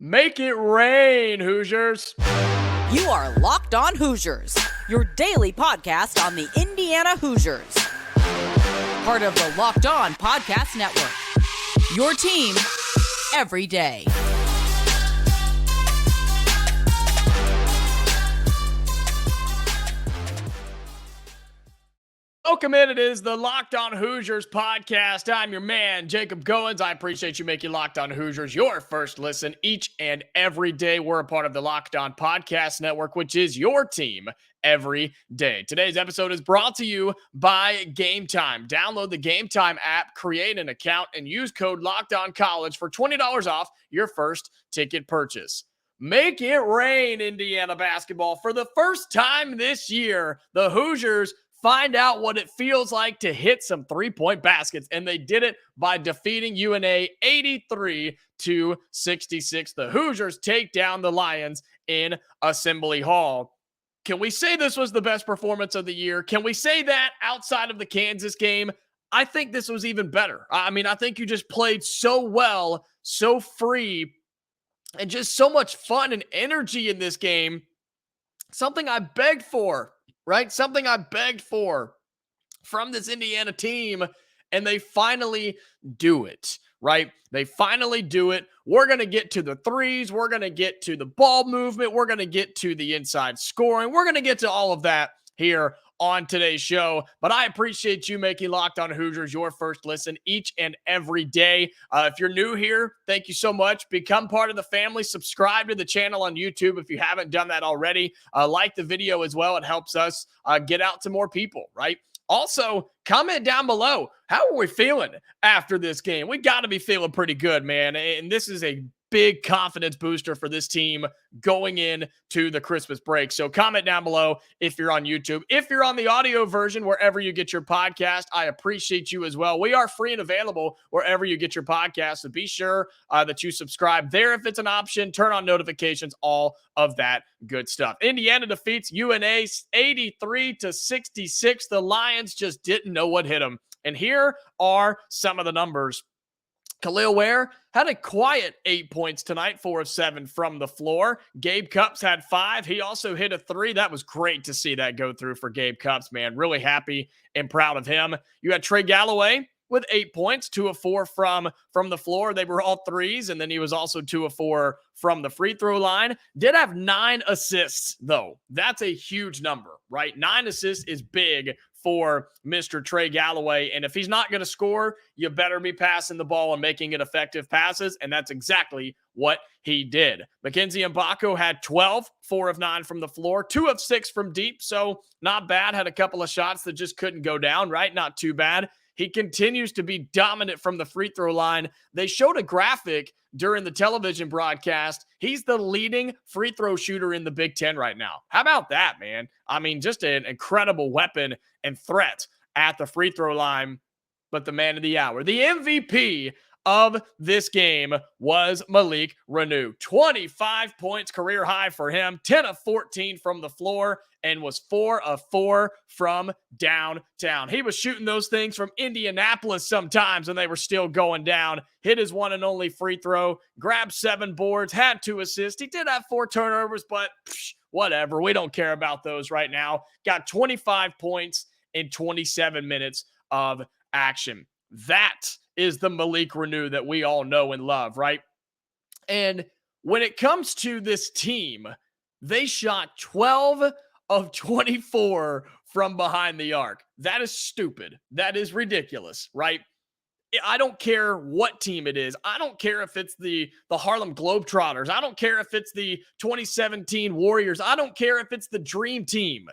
Make it rain, Hoosiers. You are Locked On Hoosiers, your daily podcast on the Indiana Hoosiers. Part of the Locked On Podcast Network, your team every day. Welcome in. It is the Locked On Hoosiers podcast. I'm your man, Jacob Goins. I appreciate you making Locked On Hoosiers your first listen each and every day. We're a part of the Locked On Podcast Network, which is your team every day. Today's episode is brought to you by Game Time. Download the Game Time app, create an account, and use code LOCKEDONCollege for $20 off your first ticket purchase. Make it rain, Indiana basketball. For the first time this year, the Hoosiers find out what it feels like to hit some three-point baskets, and they did it by defeating UNA 83-66. The Hoosiers take down the Lions in Assembly Hall. Can we say this was the best performance of the year? Can we say that outside of the Kansas game? I think this was even better. I think you just played so well, so free, and just so much fun and energy in this game. Something I begged for. Right? Something I begged for from this Indiana team, and they finally do it, right? They finally do it. We're going to get to the threes. We're going to get to the ball movement. We're going to get to the inside scoring. We're going to get to all of that here on today's show, but I appreciate you making Locked On Hoosiers your first listen each and every day. If you're new here, thank you so much. Become part of the family. Subscribe to the channel on YouTube if you haven't done that already. Like the video as well. It helps us get out to more people, right? Also, comment down below. How are we feeling after this game? We got to be feeling pretty good, man. And this is a big confidence booster for this team going into the Christmas break. So comment down below if you're on YouTube. If you're on the audio version, wherever you get your podcast, I appreciate you as well. We are free and available wherever you get your podcast. So be sure that you subscribe there if it's an option. Turn on notifications, all of that good stuff. Indiana defeats UNA 83-66. The Lions just didn't know what hit them. And here are some of the numbers. Kel'el Ware had a quiet 8 points tonight, 4 of 7 from the floor. Gabe Cupps had 5. He also hit a 3. That was great to see that go through for Gabe Cupps, man. Really happy and proud of him. You had Trey Galloway with 8 points, 2 of 4 from the floor. They were all threes, and then he was also 2 of 4 from the free throw line. Did have 9 assists, though. That's a huge number, right? 9 assists is big for Mr. Trey Galloway. And if he's not going to score, you better be passing the ball and making it effective passes. And that's exactly what he did. Mackenzie Mbako had 12, 4 of 9 from the floor, 2 of 6 from deep. So not bad. Had a couple of shots that just couldn't go down, right? Not too bad. He continues to be dominant from the free throw line. They showed a graphic during the television broadcast. He's the leading free throw shooter in the Big Ten right now. How about that, man? Just an incredible weapon and threat at the free throw line. But the man of the hour, the MVP of this game, was Malik Reneau. 25 points, career high for him, 10 of 14 from the floor, and was 4 of 4 from downtown. He was shooting those things from Indianapolis sometimes, and they were still going down. Hit his one and only free throw, grabbed 7 boards, had 2 assists. He did have 4 turnovers, but whatever. We don't care about those right now. Got 25 points in 27 minutes of action. That is the Malik Reneau that we all know and love, right? And when it comes to this team, they shot 12 of 24 from behind the arc. That is stupid. That is ridiculous, right? I don't care what team it is. I don't care if it's the Harlem Globetrotters. I don't care if it's the 2017 Warriors. I don't care if it's the Dream Team.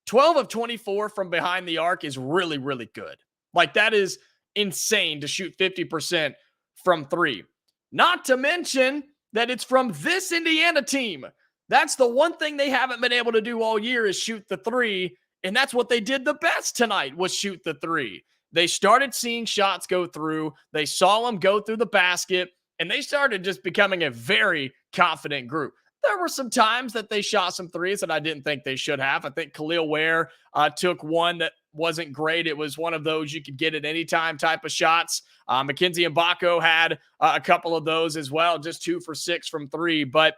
12 of 24 from behind the arc is really, really good. Like, that is insane to shoot 50% from 3. Not to mention that it's from this Indiana team. That's the one thing they haven't been able to do all year is shoot the 3, and that's what they did the best tonight, was shoot the 3. They started seeing shots go through. They saw them go through the basket, and they started just becoming a very confident group. There were some times that they shot some threes that I didn't think they should have. I think Kel'el Ware took one that wasn't great. It was one of those you could get at any time type of shots. Mackenzie Mbako had a couple of those as well, just 2 for 6 from 3. But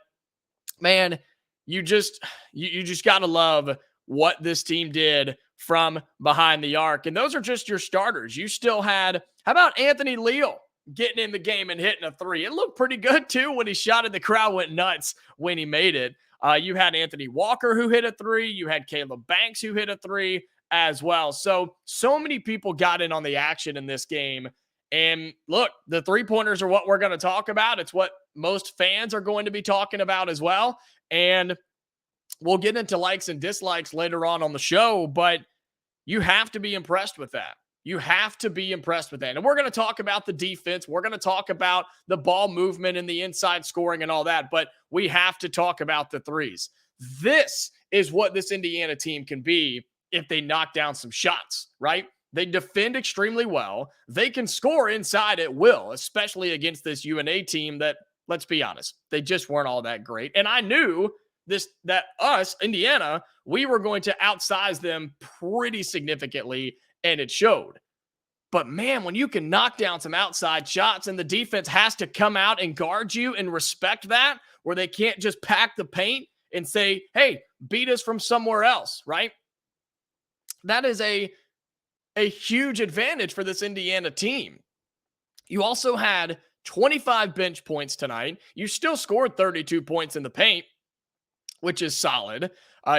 man, you just got to love what this team did from behind the arc. And those are just your starters. You still had, how about Anthony Leal getting in the game and hitting a 3? It looked pretty good too when he shot it. The crowd went nuts when he made it. You had Anthony Walker who hit a 3. You had Caleb Banks who hit a 3 as well. So many people got in on the action in this game. And look, the 3-pointers are what we're going to talk about. It's what most fans are going to be talking about as well. And we'll get into likes and dislikes later on the show, but you have to be impressed with that. You have to be impressed with that. And we're going to talk about the defense. We're going to talk about the ball movement and the inside scoring and all that, but we have to talk about the threes. This is what this Indiana team can be if they knock down some shots, right? They defend extremely well. They can score inside at will, especially against this UNA team that, let's be honest, they just weren't all that great. And I knew that us, Indiana, we were going to outsize them pretty significantly, and it showed. But man, when you can knock down some outside shots and the defense has to come out and guard you and respect that, where they can't just pack the paint and say, hey, beat us from somewhere else, right? That is a huge advantage for this Indiana team. You also had 25 bench points tonight. You still scored 32 points in the paint, which is solid.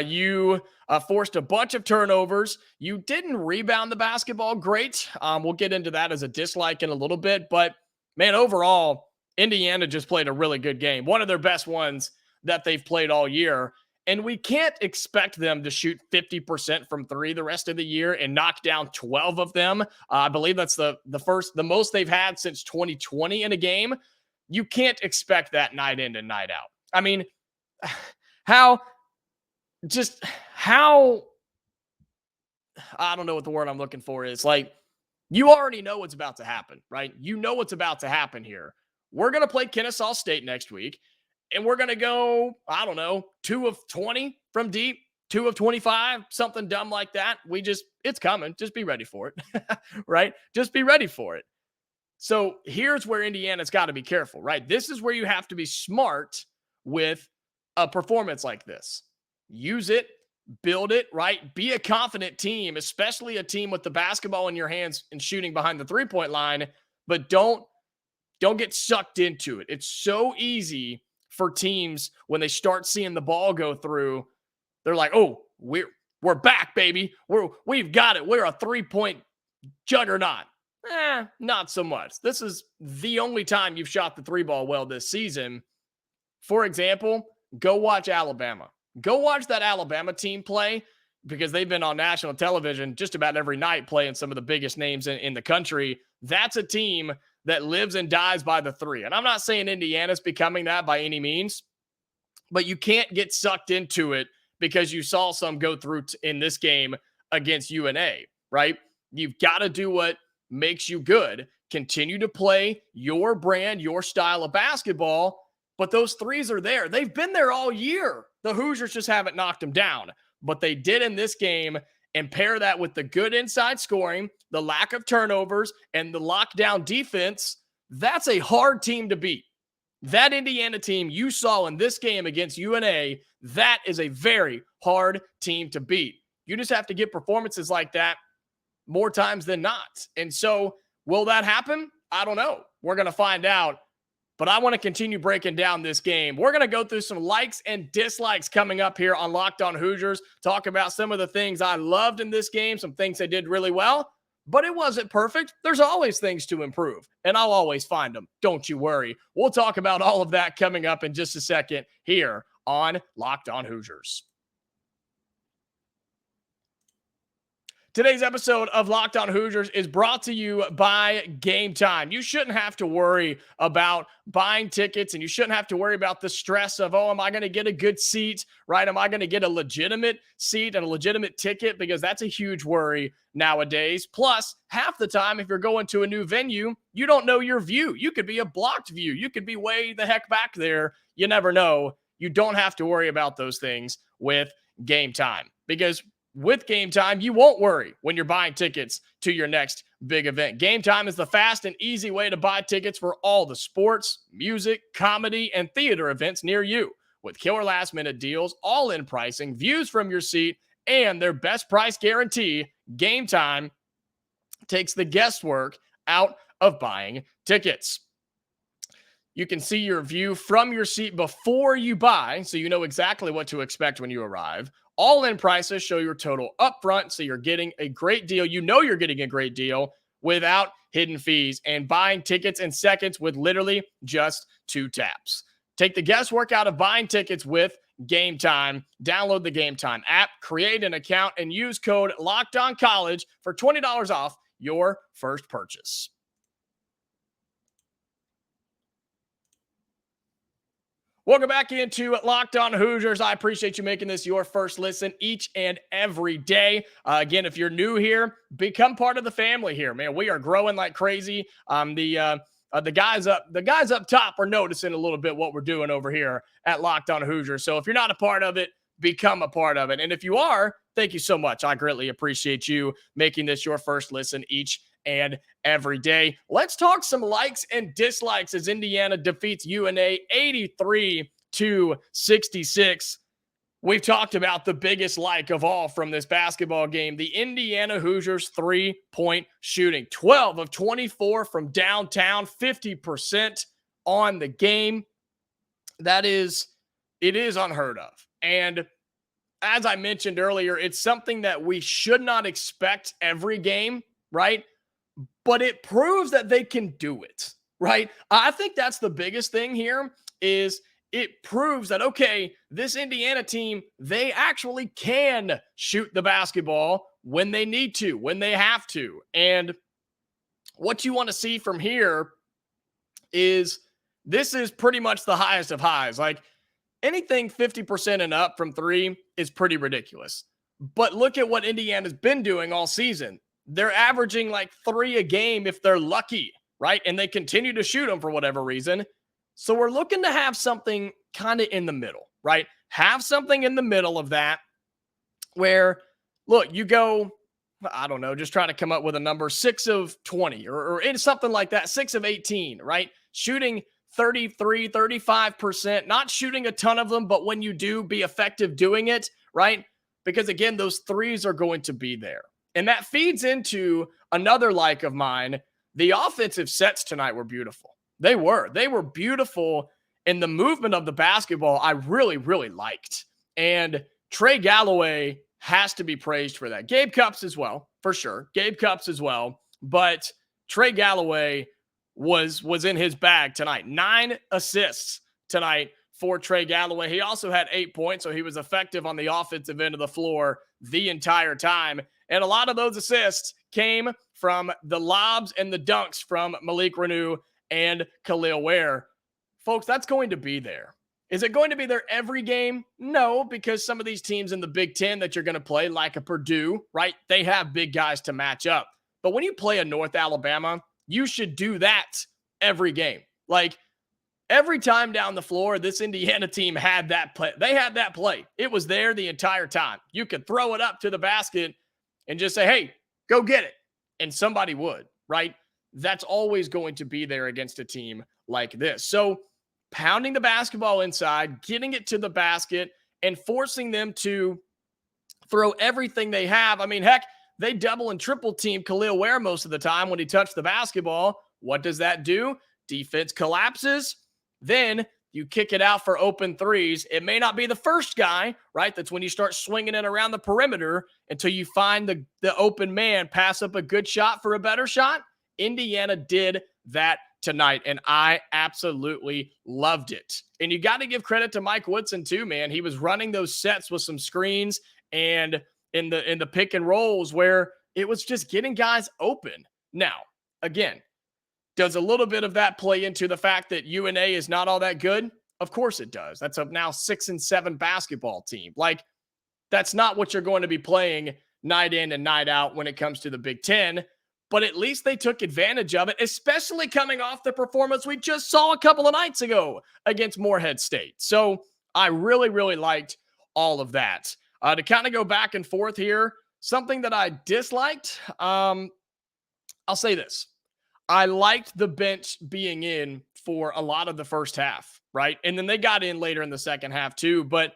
You forced a bunch of turnovers. You didn't rebound the basketball great. We'll get into that as a dislike in a little bit. But, man, overall, Indiana just played a really good game. One of their best ones that they've played all year. And we can't expect them to shoot 50% from 3 the rest of the year and knock down 12 of them. I believe that's the most they've had since 2020 in a game. You can't expect that night in and night out. I mean, how I don't know what the word I'm looking for is. Like, you already know what's about to happen, right? You know what's about to happen here. We're going to play Kennesaw State next week, and we're going to go, I don't know, 2 of 20 from deep, 2 of 25, something dumb like that. It's coming. Just be ready for it, right? Just be ready for it. So here's where Indiana's got to be careful, right? This is where you have to be smart with a performance like this. Use it, build it, right? Be a confident team, especially a team with the basketball in your hands and shooting behind the 3-point line, but don't get sucked into it. It's so easy for teams when they start seeing the ball go through. They're like, "Oh, we're back, baby. We've got it. We're a 3-point juggernaut." Not so much. This is the only time you've shot the 3-ball well this season. For example, go watch Alabama. Go watch that Alabama team play, because they've been on national television just about every night playing some of the biggest names in the country. That's a team that lives and dies by the 3. And I'm not saying Indiana's becoming that by any means, but you can't get sucked into it because you saw some go through in this game against UNA, right? You've got to do what makes you good. Continue to play your brand, your style of basketball. But those 3s are there. They've been there all year. The Hoosiers just haven't knocked them down. But they did in this game, and pair that with the good inside scoring, the lack of turnovers, and the lockdown defense. That's a hard team to beat. That Indiana team you saw in this game against UNA, that is a very hard team to beat. You just have to get performances like that more times than not. And so, will that happen? I don't know. We're going to find out. But I want to continue breaking down this game. We're going to go through some likes and dislikes coming up here on Locked On Hoosiers. Talk about some of the things I loved in this game, some things they did really well. But it wasn't perfect. There's always things to improve, and I'll always find them. Don't you worry. We'll talk about all of that coming up in just a second here on Locked On Hoosiers. Today's episode of Locked On Hoosiers is brought to you by Game Time. You shouldn't have to worry about buying tickets, and you shouldn't have to worry about the stress of, am I going to get a good seat, right? Am I going to get a legitimate seat and a legitimate ticket? Because that's a huge worry nowadays. Plus, half the time, if you're going to a new venue, you don't know your view. You could be a blocked view. You could be way the heck back there. You never know. You don't have to worry about those things with Game Time, because with Game Time, you won't worry when you're buying tickets to your next big event. Game Time is the fast and easy way to buy tickets for all the sports, music, comedy, and theater events near you. With killer last-minute deals, all-in pricing, views from your seat, and their best price guarantee, Game Time takes the guesswork out of buying tickets. You can see your view from your seat before you buy, so you know exactly what to expect when you arrive. All-in prices show your total upfront, so you're getting a great deal. You know you're getting a great deal without hidden fees and buying tickets in seconds with literally just 2 taps. Take the guesswork out of buying tickets with Game Time. Download the Game Time app, create an account, and use code LOCKEDONCollege for $20 off your first purchase. Welcome back into Locked On Hoosiers. I appreciate you making this your first listen each and every day. Again, if you're new here, become part of the family here, man. We are growing like crazy. The guys up top are noticing a little bit what we're doing over here at Locked On Hoosiers. So if you're not a part of it, become a part of it. And if you are, thank you so much. I greatly appreciate you making this your first listen each and every day. Let's talk some likes and dislikes as Indiana defeats UNA 83-66. We've talked about the biggest like of all from this basketball game, the Indiana Hoosiers 3-point shooting. 12 of 24 from downtown, 50% on the game. It is unheard of. And as I mentioned earlier, it's something that we should not expect every game, right? But it proves that they can do it, right? I think that's the biggest thing here is it proves that, okay, this Indiana team, they actually can shoot the basketball when they need to, when they have to. And what you want to see from here is this is pretty much the highest of highs. Like anything 50% and up from 3 is pretty ridiculous. But look at what Indiana's been doing all season. They're averaging like 3 a game if they're lucky, right? And they continue to shoot them for whatever reason. So we're looking to have something kind of in the middle, right? Have something in the middle of that where, look, you go, I don't know, just try to come up with a number, 6 of 20 or something like that, 6 of 18, right? Shooting 33, 35%, not shooting a ton of them, but when you do, be effective doing it, right? Because again, those threes are going to be there. And that feeds into another like of mine. The offensive sets tonight were beautiful. They were beautiful. And the movement of the basketball, I really, really liked. And Trey Galloway has to be praised for that. Gabe Cupps as well, for sure. Gabe Cupps as well. But Trey Galloway was in his bag tonight. 9 assists tonight for Trey Galloway. He also had 8 points, so he was effective on the offensive end of the floor the entire time. And a lot of those assists came from the lobs and the dunks from Malik Reneau and Kel'el Ware. Folks, that's going to be there. Is it going to be there every game? No, because some of these teams in the Big Ten that you're going to play, like a Purdue, right, they have big guys to match up. But when you play a North Alabama, you should do that every game. Like, every time down the floor, this Indiana team had that play. They had that play. It was there the entire time. You could throw it up to the basket and just say, hey, go get it. And somebody would, right? That's always going to be there against a team like this. So pounding the basketball inside, getting it to the basket, and forcing them to throw everything they have. I mean, heck, they double and triple team Kel'el Ware most of the time when he touched the basketball. What does that do? Defense collapses. Then you kick it out for open threes. It may not be the first guy, right? That's when you start swinging it around the perimeter until you find the open man, pass up a good shot for a better shot. Indiana did that tonight, and I absolutely loved it. And you got to give credit to Mike Woodson too, man. He was running those sets with some screens and in the pick and rolls where it was just getting guys open. Now, again, does a little bit of that play into the fact that UNA is not all that good? Of course it does. That's a now 6-7 basketball team. Like, that's not what you're going to be playing night in and night out when it comes to the Big Ten. But at least they took advantage of it, especially coming off the performance we just saw a couple of nights ago against Morehead State. So I really, really liked all of that. To kind of go back and forth here, something that I disliked, I'll say this. I liked the bench being in for a lot of the first half, right? And then they got in later in the second half too. But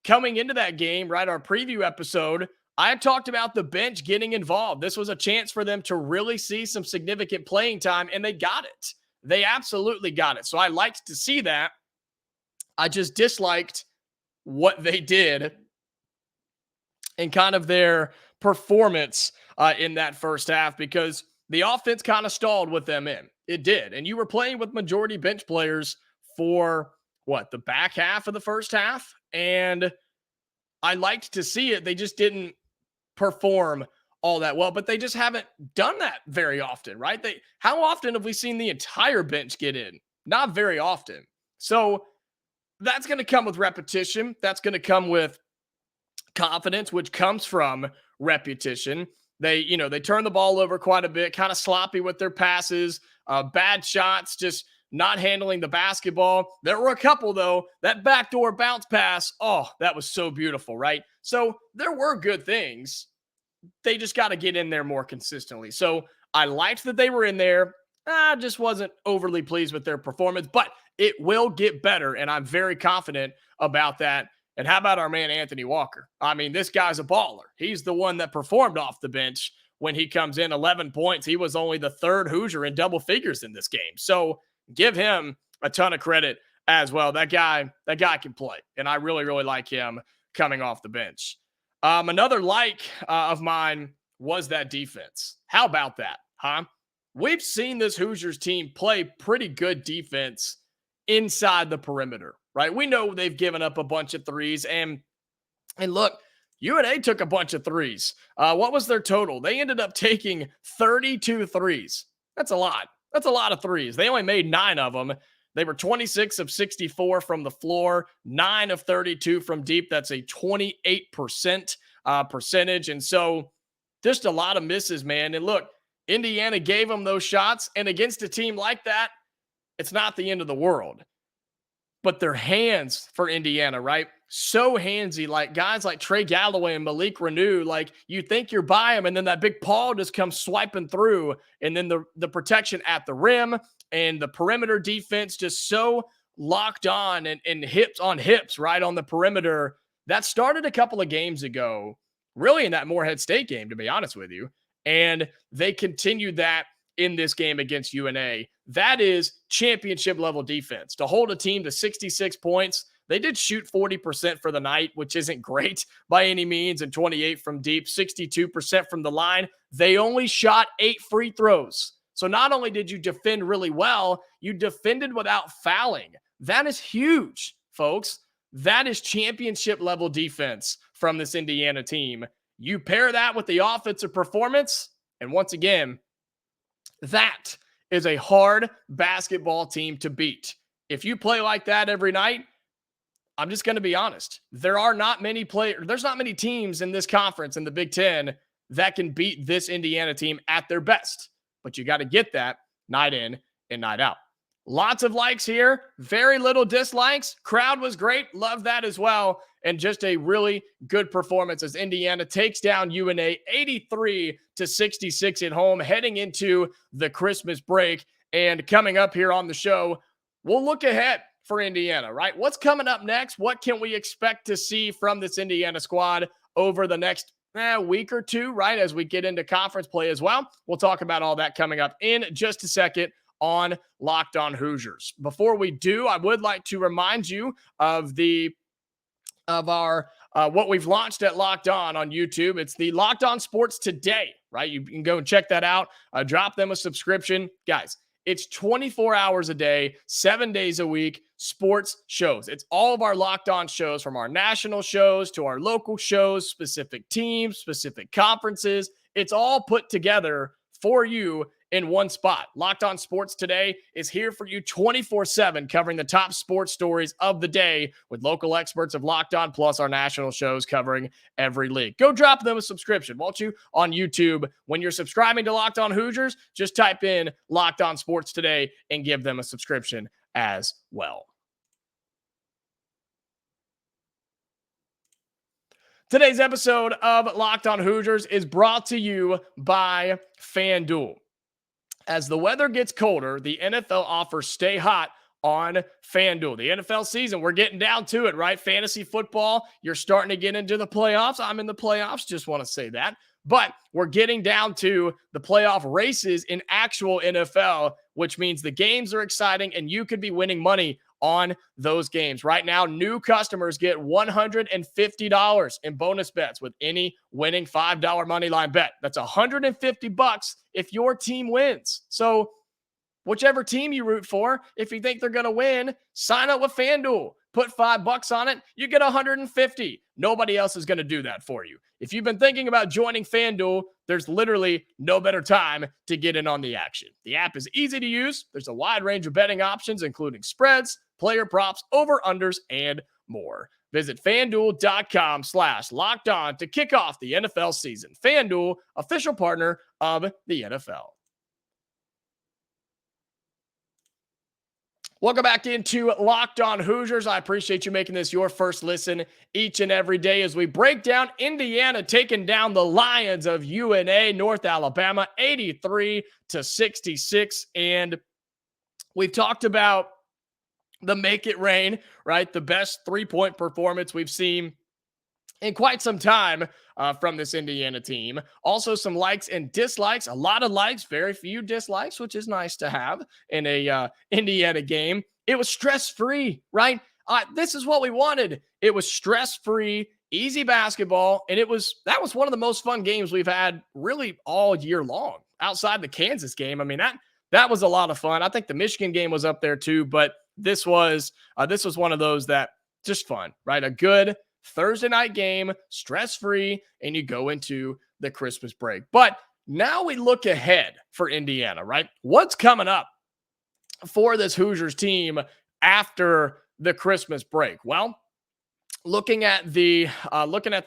coming into that game, right, our preview episode, I had talked about the bench getting involved. This was a chance for them to really see some significant playing time, and they got it. They absolutely got it. So I liked to see that. I just disliked what they did and kind of their performance in that first half, because the offense kind of stalled with them in. It did. And you were playing with majority bench players for the back half of the first half. And I liked to see it. They just didn't perform all that well, but they just haven't done that very often, right? How often have we seen the entire bench get in? Not very often. So that's going to come with repetition. That's going to come with confidence, which comes from repetition. They turn the ball over quite a bit, kind of sloppy with their passes, bad shots, just not handling the basketball. There were a couple, though. That backdoor bounce pass, oh, that was so beautiful, right? So there were good things. They just got to get in there more consistently. So I liked that they were in there. I just wasn't overly pleased with their performance, but it will get better, and I'm very confident about that. And how about our man, Anthony Walker? I mean, this guy's a baller. He's the one that performed off the bench when he comes in, 11 points. He was only the third Hoosier in double figures in this game. So give him a ton of credit as well. That guy can play, and I really, really like him coming off the bench. Another of mine was that defense. How about that, huh? We've seen this Hoosiers team play pretty good defense inside the perimeter, right? We know they've given up a bunch of threes, and look, UNA took a bunch of threes. What was their total? They ended up taking 32 threes. That's a lot. That's a lot of threes. They only made 9 of them. They were 26 of 64 from the floor, 9 of 32 from deep. That's a 28% percentage. And so just a lot of misses, man. And look, Indiana gave them those shots. And against a team like that, it's not the end of the world. But their hands for Indiana, right? So handsy, like guys like Trey Galloway and Malik Reneau, like you think you're by them, and then that big Paul just comes swiping through, and then the protection at the rim and the perimeter defense just so locked on and hips on hips, right, on the perimeter. That started a couple of games ago, really in that Morehead State game, to be honest with you, and they continued that in this game against UNA. That is championship level defense. To hold a team to 66 points, they did shoot 40% for the night, which isn't great by any means, and 28 from deep, 62% from the line. They only shot 8 free throws. So not only did you defend really well, you defended without fouling. That is huge, folks. That is championship level defense from this Indiana team. You pair that with the offensive performance, and once again, that is a hard basketball team to beat. If you play like that every night, I'm just going to be honest. There's not many teams in this conference in the Big Ten that can beat this Indiana team at their best. But you got to get that night in and night out. Lots of likes here, very little dislikes. Crowd was great. Love that as well. And just a really good performance as Indiana takes down UNA 83-66 at home, heading into the Christmas break. And coming up here on the show, we'll look ahead for Indiana, right? What's coming up next? What can we expect to see from this Indiana squad over the next week or two, right, as we get into conference play as well? We'll talk about all that coming up in just a second on Locked On Hoosiers. Before we do, I would like to remind you of our what we've launched at Locked On YouTube. It's the Locked On Sports Today, right? You can go and check that out. Drop them a subscription. Guys, it's 24 hours a day, 7 days a week, sports shows. It's all of our Locked On shows, from our national shows to our local shows, specific teams, specific conferences. It's all put together for you in one spot. Locked On Sports Today is here for you 24/7, covering the top sports stories of the day with local experts of Locked On, plus our national shows covering every league. Go drop them a subscription, won't you, on YouTube. When you're subscribing to Locked On Hoosiers, just type in Locked On Sports Today and give them a subscription as well. Today's episode of Locked On Hoosiers is brought to you by FanDuel. As the weather gets colder, the NFL offers stay hot on FanDuel. The NFL season, we're getting down to it, right? Fantasy football, you're starting to get into the playoffs. I'm in the playoffs, just want to say that. But we're getting down to the playoff races in actual NFL, which means the games are exciting and you could be winning money on those games. Right now, new customers get $150 in bonus bets with any winning $5 money line bet. That's $150 if your team wins. So whichever team you root for, if you think they're going to win, sign up with FanDuel. Put $5 on it, you get $150. Nobody else is going to do that for you. If you've been thinking about joining FanDuel, there's literally no better time to get in on the action. The app is easy to use. There's a wide range of betting options, including spreads, player props, over-unders, and more. Visit FanDuel.com/lockedon to kick off the NFL season. FanDuel, official partner of the NFL. Welcome back into Locked On Hoosiers. I appreciate you making this your first listen each and every day as we break down Indiana taking down the Lions of UNA, North Alabama, 83-66. And we've talked about the make it rain, right? The best three-point performance we've seen in quite some time from this Indiana team. Also some likes and dislikes, a lot of likes, very few dislikes, which is nice to have in a Indiana game. It was stress-free, right? This is what we wanted. It was stress-free, easy basketball, and that was one of the most fun games we've had really all year long outside the Kansas game. I mean, that was a lot of fun. I think the Michigan game was up there too, but this was one of those that just fun, right? A good Thursday night game, stress-free, and you go into the Christmas break. But now we look ahead for Indiana, right? What's coming up for this Hoosiers team after the Christmas break? Well, looking at the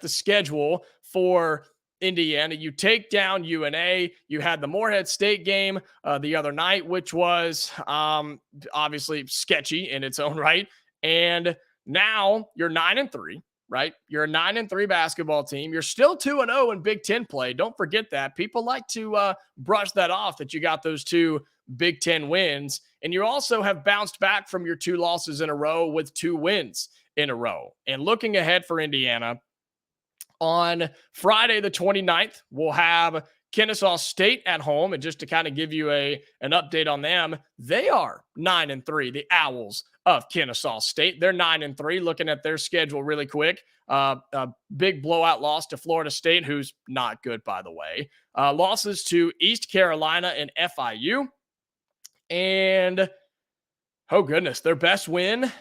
schedule for Indiana, you take down UNA. You had the Morehead State game the other night, which was obviously sketchy in its own right. And now you're 9-3. Right? You're a 9-3 basketball team. You're still 2-0 in Big Ten play. Don't forget that. People like to brush that off, that you got those two Big Ten wins. And you also have bounced back from your 2 losses in a row with 2 wins in a row. And looking ahead for Indiana, on Friday the 29th, we'll have Kennesaw State at home. And just to kind of give you an update on them, they are 9-3, the Owls of Kennesaw State. They're 9-3. Looking at their schedule really quick, a big blowout loss to Florida State, who's not good, by the way. Losses to East Carolina and FIU. And, oh goodness, their best win,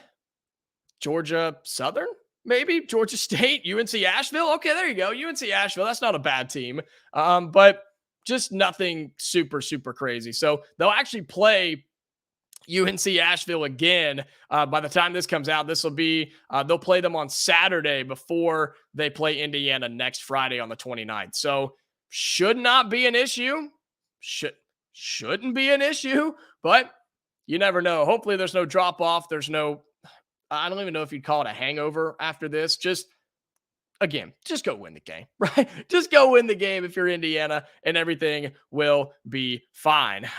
Georgia Southern, maybe? Georgia State, UNC Asheville. Okay, there you go. UNC Asheville, that's not a bad team. But just nothing super, super crazy. So they'll actually play UNC Asheville again. By the time this comes out, this will be, they'll play them on Saturday before they play Indiana next Friday on the 29th. So should not be an issue. Shouldn't be an issue, but you never know. Hopefully there's no drop off. There's no, I don't even know if you'd call it a hangover after this. Just go win the game, right? Just go win the game if you're Indiana, and everything will be fine.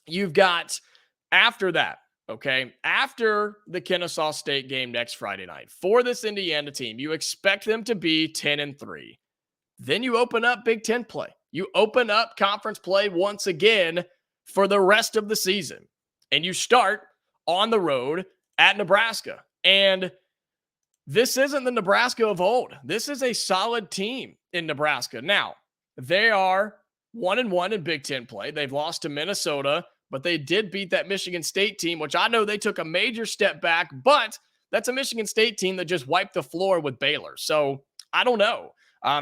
You've got after that, okay, after the Kennesaw State game next Friday night, for this Indiana team, you expect them to be 10-3. Then you open up Big Ten play. You open up conference play once again for the rest of the season. And you start on the road at Nebraska. And this isn't the Nebraska of old. This is a solid team in Nebraska. Now, they are 1-1 in Big Ten play. They've lost to Minnesota, but they did beat that Michigan State team, which I know they took a major step back, but that's a Michigan State team that just wiped the floor with Baylor. So I don't know.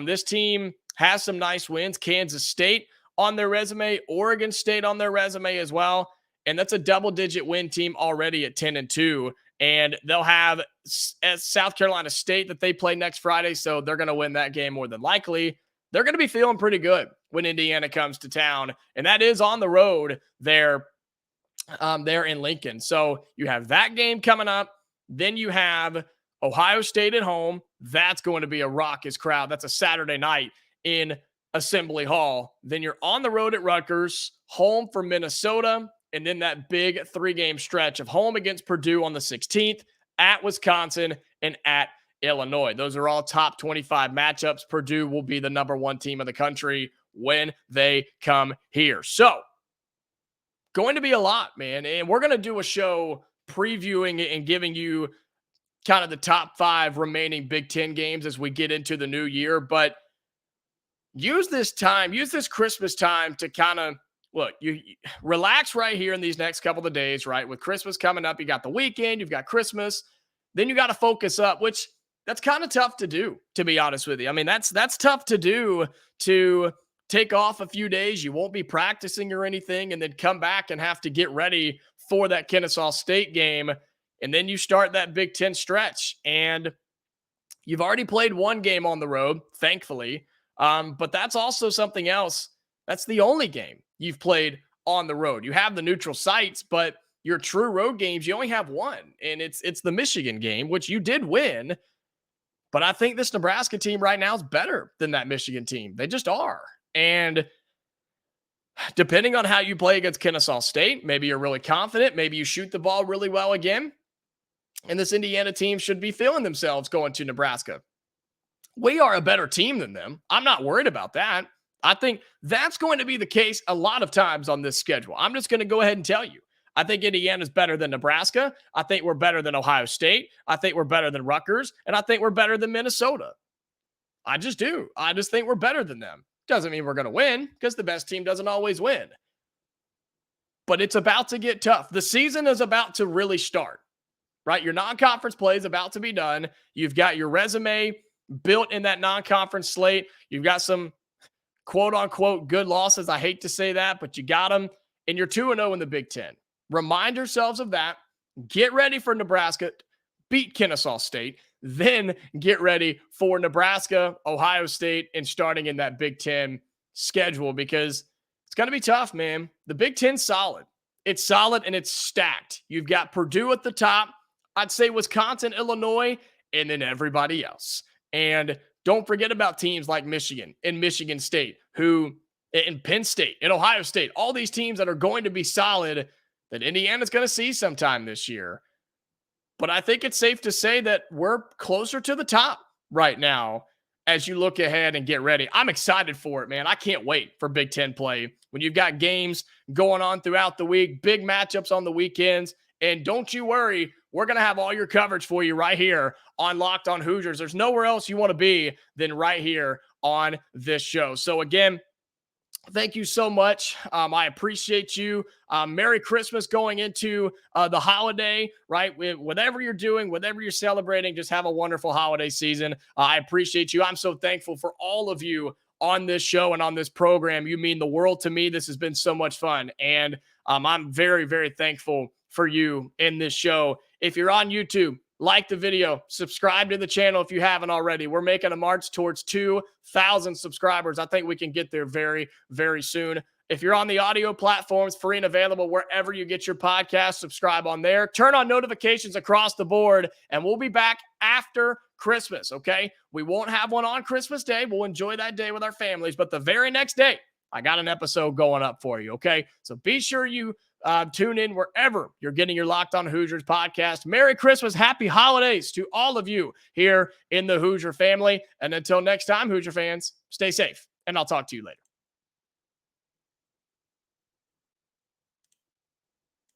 This team has some nice wins. Kansas State on their resume, Oregon State on their resume as well. And that's a double-digit win team already at 10-2. And they'll have South Carolina State that they play next Friday, so they're going to win that game more than likely. They're going to be feeling pretty good when Indiana comes to town, and that is on the road there in Lincoln. So you have that game coming up. Then you have Ohio State at home. That's going to be a raucous crowd. That's a Saturday night in Assembly Hall. Then you're on the road at Rutgers, home for Minnesota, and then that big 3-game stretch of home against Purdue on the 16th, at Wisconsin, and at Illinois. Those are all top 25 matchups. Purdue will be the number 1 team in the country when they come here. So, going to be a lot, man. And we're going to do a show previewing and giving you kind of the top 5 remaining Big Ten games as we get into the new year. But use this Christmas time to kind of, look, you relax right here in these next couple of days, right? With Christmas coming up, you got the weekend, you've got Christmas, then you got to focus up, which that's kind of tough to do, to be honest with you. I mean, that's tough to do, to take off a few days. You won't be practicing or anything, and then come back and have to get ready for that Kennesaw State game. And then you start that Big Ten stretch, and you've already played 1 game on the road, thankfully. But that's also something else. That's the only game you've played on the road. You have the neutral sites, but your true road games, you only have 1, and it's the Michigan game, which you did win. But I think this Nebraska team right now is better than that Michigan team. They just are. And depending on how you play against Kennesaw State, maybe you're really confident. Maybe you shoot the ball really well again. And this Indiana team should be feeling themselves going to Nebraska. We are a better team than them. I'm not worried about that. I think that's going to be the case a lot of times on this schedule. I'm just going to go ahead and tell you. I think Indiana's better than Nebraska. I think we're better than Ohio State. I think we're better than Rutgers. And I think we're better than Minnesota. I just do. I just think we're better than them. Doesn't mean we're going to win, because the best team doesn't always win. But it's about to get tough. The season is about to really start, right? Your non-conference play is about to be done. You've got your resume built in that non-conference slate. You've got some quote-unquote good losses. I hate to say that, but you got them. And you're 2-0 in the Big Ten. Remind yourselves of that. Get ready for Nebraska. Beat Kennesaw State. Then get ready for Nebraska, Ohio State, and starting in that Big Ten schedule, because it's going to be tough, man. The Big Ten's solid. It's solid and it's stacked. You've got Purdue at the top. I'd say Wisconsin, Illinois, and then everybody else. And don't forget about teams like Michigan and Michigan State, who, in Penn State, in Ohio State, all these teams that are going to be solid that Indiana's going to see sometime this year. But I think it's safe to say that we're closer to the top right now as you look ahead and get ready. I'm excited for it, man. I can't wait for Big Ten play when you've got games going on throughout the week, big matchups on the weekends. And don't you worry, we're going to have all your coverage for you right here on Locked On Hoosiers. There's nowhere else you want to be than right here on this show. So again, thank you so much. I appreciate you. Merry Christmas going into the holiday, right? Whatever you're doing, whatever you're celebrating, just have a wonderful holiday season. I appreciate you. I'm so thankful for all of you on this show and on this program. You mean the world to me. This has been so much fun. And I'm very, very thankful for you in this show. If you're on YouTube, like the video, subscribe to the channel if you haven't already. We're making a march towards 2,000 subscribers. I think we can get there very, very soon. If you're on the audio platforms, free and available wherever you get your podcast, subscribe on there. Turn on notifications across the board, and we'll be back after Christmas, okay? We won't have one on Christmas Day. We'll enjoy that day with our families, but the very next day, I got an episode going up for you, okay? So be sure you tune in wherever you're getting your Locked On Hoosiers podcast. Merry Christmas. Happy holidays to all of you here in the Hoosier family. And until next time, Hoosier fans, stay safe, and I'll talk to you later.